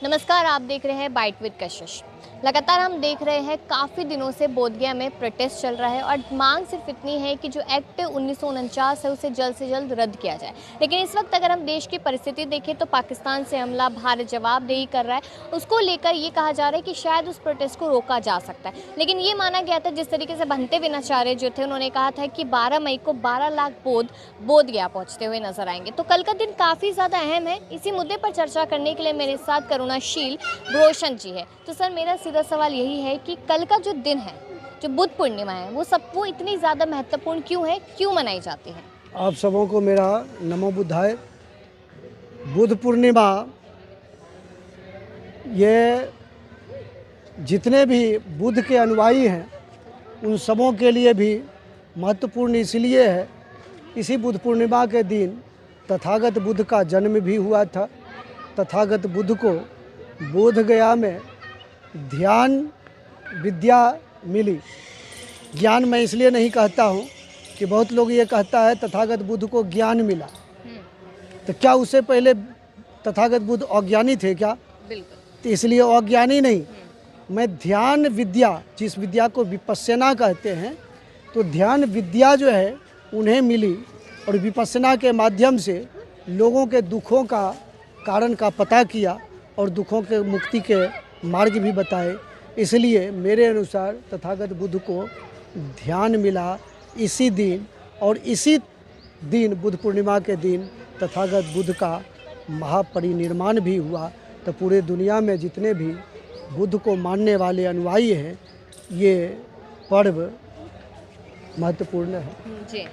नमस्कार, आप देख रहे हैं बाइट विद कशिश। लगातार हम देख रहे हैं काफ़ी दिनों से बोधगया में प्रोटेस्ट चल रहा है और मांग सिर्फ इतनी है कि जो एक्ट 1949 है उसे जल्द से जल्द रद्द किया जाए। लेकिन इस वक्त अगर हम देश की परिस्थिति देखें तो पाकिस्तान से हमला, भारत जवाबदेही कर रहा है, उसको लेकर ये कहा जा रहा है कि शायद उस प्रोटेस्ट को रोका जा सकता है। लेकिन ये माना गया था, जिस तरीके से भंते विनाचार्य जो थे उन्होंने कहा था कि 12 मई को 12 लाख बोधगया पहुँचते हुए नजर आएंगे। तो कल का दिन काफ़ी ज़्यादा अहम है। इसी मुद्दे पर चर्चा करने के लिए मेरे साथ करुणाशील ब्रोशन जी है। तो सर, मेरा सीधा सवाल यही है कि कल का जो दिन है, जो बुद्ध पूर्णिमा है, वो इतनी ज़्यादा महत्वपूर्ण क्यों है, क्यों मनाई जाती है? आप सबों को मेरा नमो बुद्धाय। बुद्ध पूर्णिमा ये जितने भी बुद्ध के अनुयायी हैं उन सबों के लिए भी महत्वपूर्ण इसलिए है। इसी बुद्ध पूर्णिमा के दिन तथागत बुद्ध का जन्म भी हुआ था। तथागत बुद्ध को बोधगया में ध्यान विद्या मिली। ज्ञान मैं इसलिए नहीं कहता हूँ कि बहुत लोग ये कहता है तथागत बुद्ध को ज्ञान मिला, तो क्या उससे पहले तथागत बुद्ध अज्ञानी थे क्या? बिल्कुल। तो इसलिए अज्ञानी नहीं, मैं ध्यान विद्या, जिस विद्या को विपस्सना कहते हैं, तो ध्यान विद्या जो है उन्हें मिली और विपस्सना के माध्यम से लोगों के दुखों का कारण का पता किया और दुखों के मुक्ति के मार्ग भी बताए। इसलिए मेरे अनुसार तथागत बुद्ध को ध्यान मिला इसी दिन, और इसी दिन बुद्ध पूर्णिमा के दिन तथागत बुद्ध का महापरिनिर्वाण भी हुआ। तो पूरे दुनिया में जितने भी बुद्ध को मानने वाले अनुयायी हैं, ये पर्व महत्वपूर्ण है जी।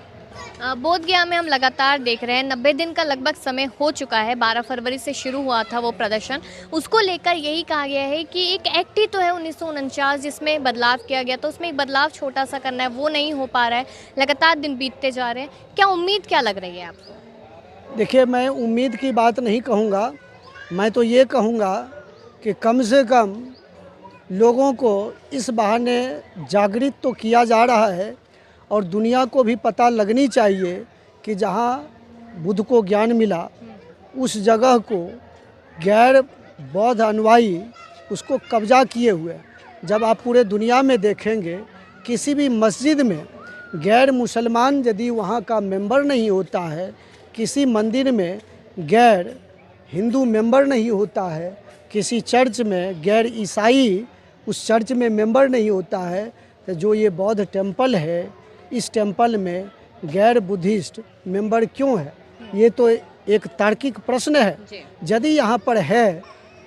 बोधगया में हम लगातार देख रहे हैं 90 दिन का लगभग समय हो चुका है। 12 फरवरी से शुरू हुआ था वो प्रदर्शन। उसको लेकर यही कहा गया है कि एक एक्ट ही तो है 1949 जिसमें बदलाव किया गया, तो उसमें एक बदलाव छोटा सा करना है, वो नहीं हो पा रहा है। लगातार दिन बीतते जा रहे हैं। क्या उम्मीद क्या लग रही है आपको? देखिए, मैं उम्मीद की बात नहीं कहूँगा, मैं तो ये कहूँगा कि कम से कम लोगों को इस बहाने जागृत तो किया जा रहा है और दुनिया को भी पता लगनी चाहिए कि जहाँ बुद्ध को ज्ञान मिला उस जगह को गैर बौद्ध अनुयायी उसको कब्जा किए हुए। जब आप पूरे दुनिया में देखेंगे, किसी भी मस्जिद में गैर मुसलमान यदि वहाँ का मेंबर नहीं होता है, किसी मंदिर में गैर हिंदू मेंबर नहीं होता है, किसी चर्च में गैर ईसाई उस चर्च में मेंबर नहीं होता है, तो जो ये बौद्ध टेम्पल है, इस टेम्पल में गैर बुद्धिस्ट मेंबर क्यों है? ये तो एक तार्किक प्रश्न है। यदि यहाँ पर है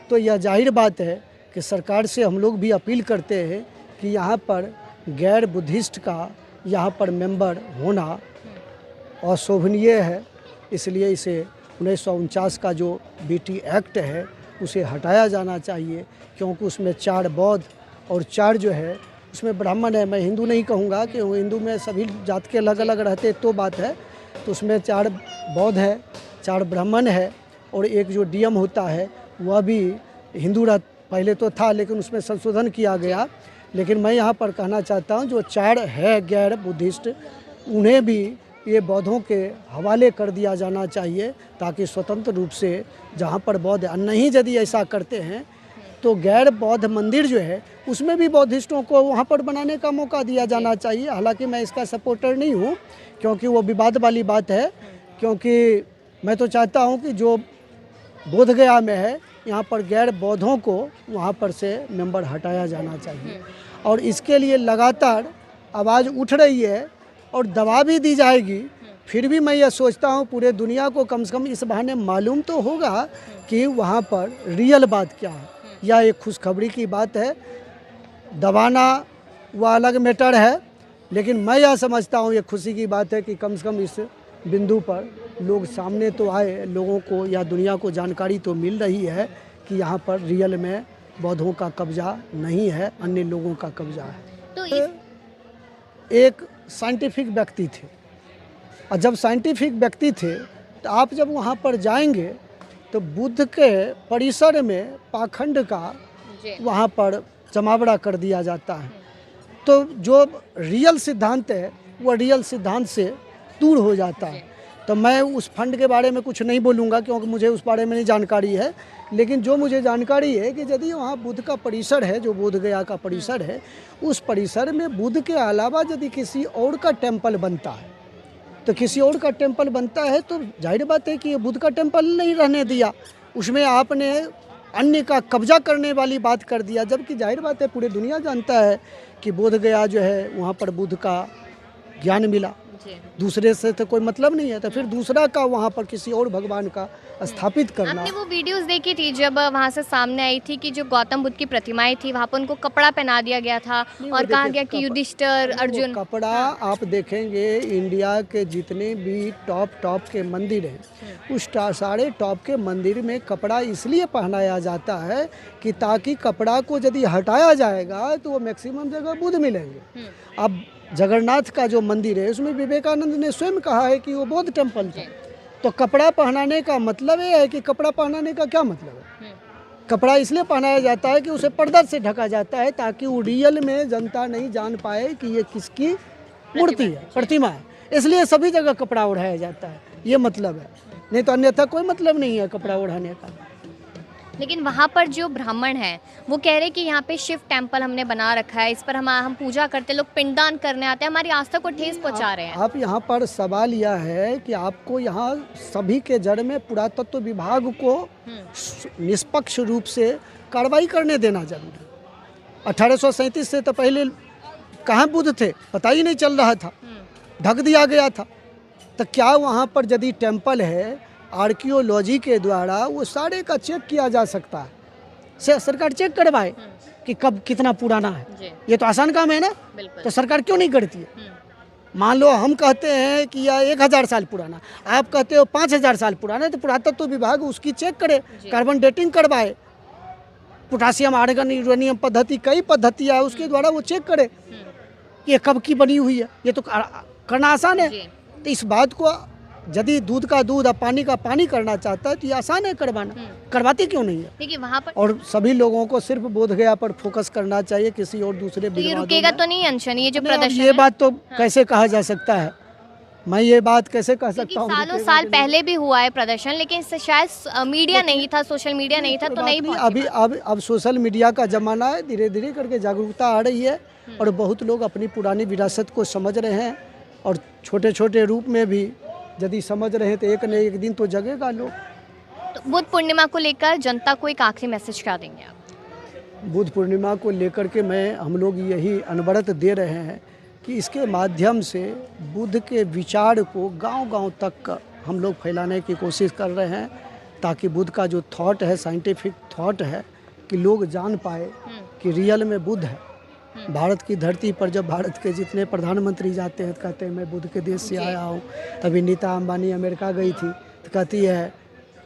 तो यह जाहिर बात है कि सरकार से हम लोग भी अपील करते हैं कि यहाँ पर गैर बुद्धिस्ट का यहाँ पर मेंबर होना अशोभनीय है। इसलिए इसे 1949 का जो बीटी एक्ट है उसे हटाया जाना चाहिए, क्योंकि उसमें 4 बौद्ध और 4 जो है उसमें ब्राह्मण है। मैं हिंदू नहीं कहूँगा कि वो हिंदू में सभी जात के अलग अलग रहते तो बात है, तो उसमें 4 बौद्ध है, 4 ब्राह्मण है और एक जो डीएम होता है वह भी हिंदू पहले तो था, लेकिन उसमें संशोधन किया गया। लेकिन मैं यहाँ पर कहना चाहता हूँ जो 4 है गैर बुद्धिस्ट, उन्हें भी ये बौद्धों के हवाले कर दिया जाना चाहिए, ताकि स्वतंत्र रूप से जहाँ पर बौद्ध नहीं, यदि ऐसा करते हैं तो गैर बौद्ध मंदिर जो है उसमें भी बौद्धिस्टों को वहाँ पर बनाने का मौका दिया जाना चाहिए। हालांकि मैं इसका सपोर्टर नहीं हूँ, क्योंकि वो विवाद वाली बात है, क्योंकि मैं तो चाहता हूँ कि जो बोधगया में है यहाँ पर गैर बौद्धों को वहाँ पर से मेंबर हटाया जाना चाहिए। और इसके लिए लगातार आवाज़ उठ रही है और दवा भी दी जाएगी। फिर भी मैं यह सोचता हूँ पूरे दुनिया को कम से कम इस बहाने मालूम तो होगा कि वहाँ पर रियल बात क्या है। या एक खुशखबरी की बात है, दबाना वह अलग मैटर है, लेकिन मैं यह समझता हूँ ये खुशी की बात है कि कम से कम इस बिंदु पर लोग सामने तो आए, लोगों को या दुनिया को जानकारी तो मिल रही है कि यहाँ पर रियल में बौद्धों का कब्जा नहीं है, अन्य लोगों का कब्जा है। तो एक साइंटिफिक व्यक्ति थे, और जब साइंटिफिक व्यक्ति थे तो आप जब वहाँ पर जाएंगे तो बुद्ध के परिसर में पाखंड का वहाँ पर जमावड़ा कर दिया जाता है। तो जो रियल सिद्धांत है वह रियल सिद्धांत से दूर हो जाता है। तो मैं उस फंड के बारे में कुछ नहीं बोलूँगा क्योंकि मुझे उस बारे में नहीं जानकारी है। लेकिन जो मुझे जानकारी है कि यदि वहाँ बुद्ध का परिसर है, जो बोध गया का परिसर है, उस परिसर में बुद्ध के अलावा यदि किसी और का टेम्पल बनता है, तो किसी और का टेम्पल बनता है तो जाहिर बात है कि ये बुद्ध का टेम्पल नहीं रहने दिया, उसमें आपने अन्य का कब्जा करने वाली बात कर दिया। जबकि जाहिर बात है पूरी दुनिया जानता है कि बोध गया जो है वहाँ पर बुद्ध का ज्ञान मिला, दूसरे से तो कोई मतलब नहीं है, तो फिर दूसरा का वहाँ पर किसी और भगवान का स्थापित करना। आपने वो वीडियोस देखी थी जब वहाँ से सामने आई थी कि जो गौतम बुद्ध की प्रतिमाएं थी वहाँ पर उनको कपड़ा पहना दिया गया था और कहा गया कि युधिष्ठिर, अर्जुन। कपड़ा आप देखेंगे इंडिया के जितने भी टॉप के मंदिर हैं, उस सारे टॉप के मंदिर में कपड़ा इसलिए पहनाया जाता है कि ताकि कपड़ा को यदि हटाया जाएगा तो वो मैक्सिमम जगह बुद्ध मिलेंगे। अब जगन्नाथ का जो मंदिर है उसमें विवेकानंद ने स्वयं कहा है कि वो बौद्ध टेम्पल था। तो कपड़ा पहनाने का मतलब ये है कि कपड़ा पहनाने का क्या मतलब है? कपड़ा इसलिए पहनाया जाता है कि उसे पर्दा से ढका जाता है ताकि वो रियल में जनता नहीं जान पाए कि ये किसकी मूर्ति है, प्रतिमा है, इसलिए सभी जगह कपड़ा ओढ़ाया जाता है, ये मतलब है। नहीं तो अन्यथा कोई मतलब नहीं है कपड़ा ओढ़ाने का। लेकिन वहाँ पर जो ब्राह्मण हैं वो कह रहे हैं कि यहाँ पे शिव टेम्पल हमने बना रखा है, इस पर हम पूजा करते, लोग पिंडदान करने आते हैं, हमारी आस्था को ठेस पहुँचा रहे हैं। आप यहाँ पर सवाल यह है कि आपको यहाँ सभी के जड़ में पुरातत्व विभाग को निष्पक्ष रूप से कार्रवाई करने देना जरूरी है। 1837 से तो पहले कहाँ बुद्ध थे पता ही नहीं चल रहा था, ढक दिया गया था। तो क्या वहाँ पर यदि टेम्पल है, आर्कियोलॉजी के द्वारा वो सारे का चेक किया जा सकता है, सरकार चेक करवाए कि कब कितना पुराना है। ये तो आसान काम है ना, तो सरकार क्यों नहीं करती है? मान लो हम कहते हैं कि यह 1000 साल पुराना, आप कहते हो 5000 साल पुराना है, तो पुरातत्व विभाग उसकी चेक करे, कार्बन डेटिंग करवाए, पोटासियम आर्गन यूरेनियम पद्धति, कई पद्धतियाँ है, उसके द्वारा वो चेक करे ये कब की बनी हुई है। ये तो करना आसान है। तो इस बात को यदि दूध का दूध और पानी का पानी करना चाहता है तो ये आसान है करवाना, करवाते क्यों नहीं है? देखिए वहाँ पर और सभी लोगों को सिर्फ बोध गया पर फोकस करना चाहिए, किसी और दूसरे तो ये रुकेगा तो नहीं अनशन, ये जो प्रदर्शन ये बात तो कैसे कहा जा सकता है? मैं ये बात कैसे कह सकता हूँ? सालों साल पहले भी हुआ है प्रदर्शन, लेकिन इससे शायद मीडिया नहीं था, सोशल मीडिया नहीं था, तो नहीं पहुंची। अब सोशल मीडिया का जमाना है, धीरे धीरे करके जागरूकता आ रही है और बहुत लोग अपनी पुरानी विरासत को समझ रहे हैं और छोटे छोटे रूप में भी यदि समझ रहे हैं तो एक न एक दिन तो जगेगा लोग। तो बुद्ध पूर्णिमा को लेकर जनता को एक आखिरी मैसेज क्या देंगे आप? बुद्ध पूर्णिमा को लेकर के हम लोग यही अनवरत दे रहे हैं कि इसके माध्यम से बुद्ध के विचार को गांव-गांव तक हम लोग फैलाने की कोशिश कर रहे हैं, ताकि बुद्ध का जो थॉट है, साइंटिफिक थॉट है, कि लोग जान पाए कि रियल में बुद्ध है। भारत की धरती पर जब भारत के जितने प्रधानमंत्री जाते हैं तो कहते हैं मैं बुद्ध के देश से आया हूँ। तभी नीता अंबानी अमेरिका गई थी तो कहती है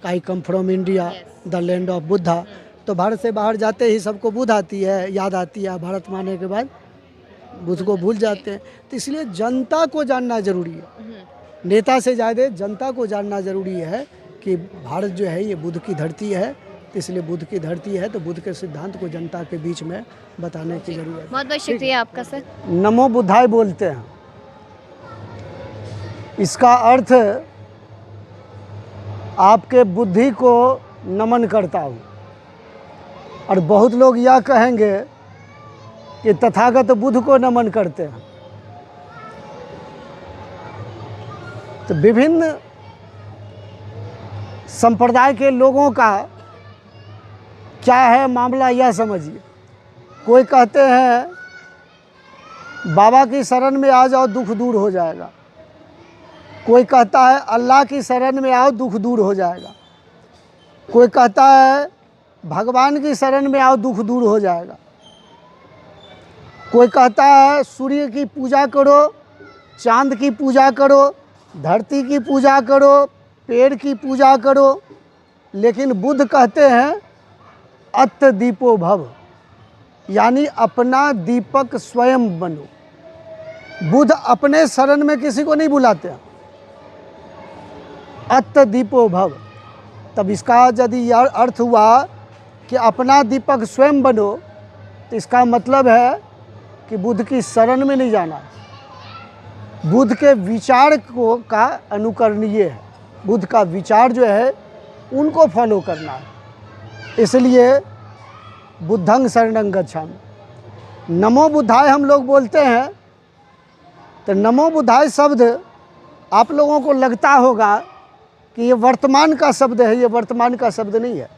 I come from India the land of Buddha. तो भारत से बाहर जाते ही सबको बुद्ध आती है, याद आती है, भारत माने के बाद बुद्ध को भूल जाते हैं। तो इसलिए जनता को जानना जरूरी है, नेता से ज़्यादा जनता को जानना जरूरी है कि भारत जो है ये बुद्ध की धरती है। तो इसलिए बुद्ध की धरती है तो बुद्ध के सिद्धांत को जनता के बीच में बताने की जरूरत है। बहुत बहुत शुक्रिया आपका सर। नमो बुद्धाय बोलते हैं, इसका अर्थ आपके बुद्धि को नमन करता हूँ। और बहुत लोग यह कहेंगे कि तथागत बुद्ध को नमन करते हैं। तो विभिन्न संप्रदाय के लोगों का क्या है मामला यह समझिए। कोई कहते हैं बाबा की शरण में आ जाओ दुख दूर हो जाएगा, कोई कहता है अल्लाह की शरण में आओ दुख दूर हो जाएगा, कोई कहता है भगवान की शरण में आओ दुख दूर हो जाएगा, कोई कहता है सूर्य की पूजा करो, चांद की पूजा करो, धरती की पूजा करो, पेड़ की पूजा करो। लेकिन बुद्ध कहते हैं अत्त दीपो भव, यानी अपना दीपक स्वयं बनो। बुद्ध अपने शरण में किसी को नहीं बुलाते हैं। अत्त दीपो भव, तब इसका यदि यह अर्थ हुआ कि अपना दीपक स्वयं बनो, तो इसका मतलब है कि बुद्ध की शरण में नहीं जाना। बुद्ध के विचार को का अनुकरणीय है। बुद्ध का विचार जो है उनको फॉलो करना है। इसलिए बुद्धं शरणं गच्छामि। नमो बुद्धाय हम लोग बोलते हैं, तो नमो बुद्धाय शब्द आप लोगों को लगता होगा कि ये वर्तमान का शब्द है। ये वर्तमान का शब्द नहीं है।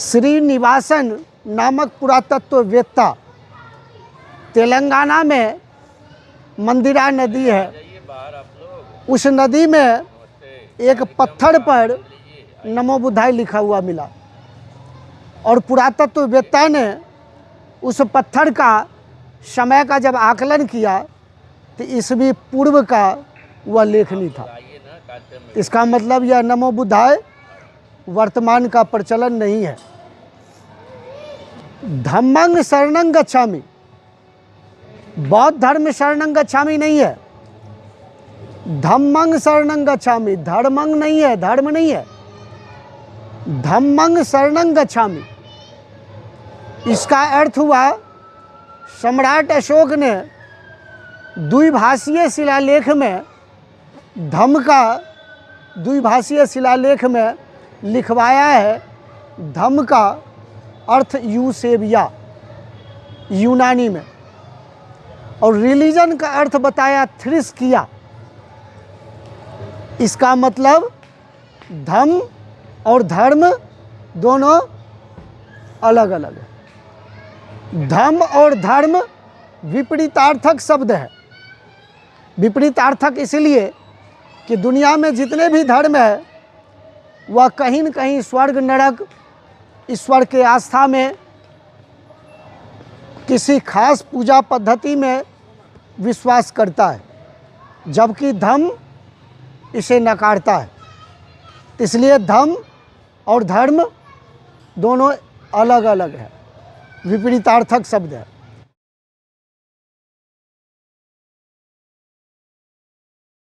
श्रीनिवासन नामक पुरातत्ववेत्ता, तेलंगाना में मंदिरा नदी है, उस नदी में एक पत्थर पर नमो बुद्धाय लिखा हुआ मिला और पुरातत्ववेत्ता ने उस पत्थर का समय का जब आकलन किया तो ईस्वी पूर्व का वह लेखनी था। इसका मतलब यह नमो बुद्धाय वर्तमान का प्रचलन नहीं है। धम्मं शरणं गच्छामि, बौद्ध धर्म शरणं गच्छामि नहीं है। धम्मं शरणं गच्छामि, धर्मं नहीं है, धर्म नहीं है। धम्मं शरणं गच्छामि, इसका अर्थ हुआ सम्राट अशोक ने द्विभाषीय शिलालेख में, धम्म का द्विभाषीय शिलालेख में लिखवाया है। धम्म का अर्थ यूसेबिया यूनानी में, और रिलीजन का अर्थ बताया थ्रिस्किया। इसका मतलब धम्म और धर्म दोनों अलग अलग है। धम्म और धर्म विपरीतार्थक शब्द है। विपरीतार्थक इसलिए कि दुनिया में जितने भी धर्म है वह कहीं न कहीं स्वर्ग नरक, ईश्वर के आस्था में, किसी खास पूजा पद्धति में विश्वास करता है, जबकि धम्म इसे नकारता है। इसलिए धम्म और धर्म दोनों अलग अलग है, विपरीतार्थक शब्द है।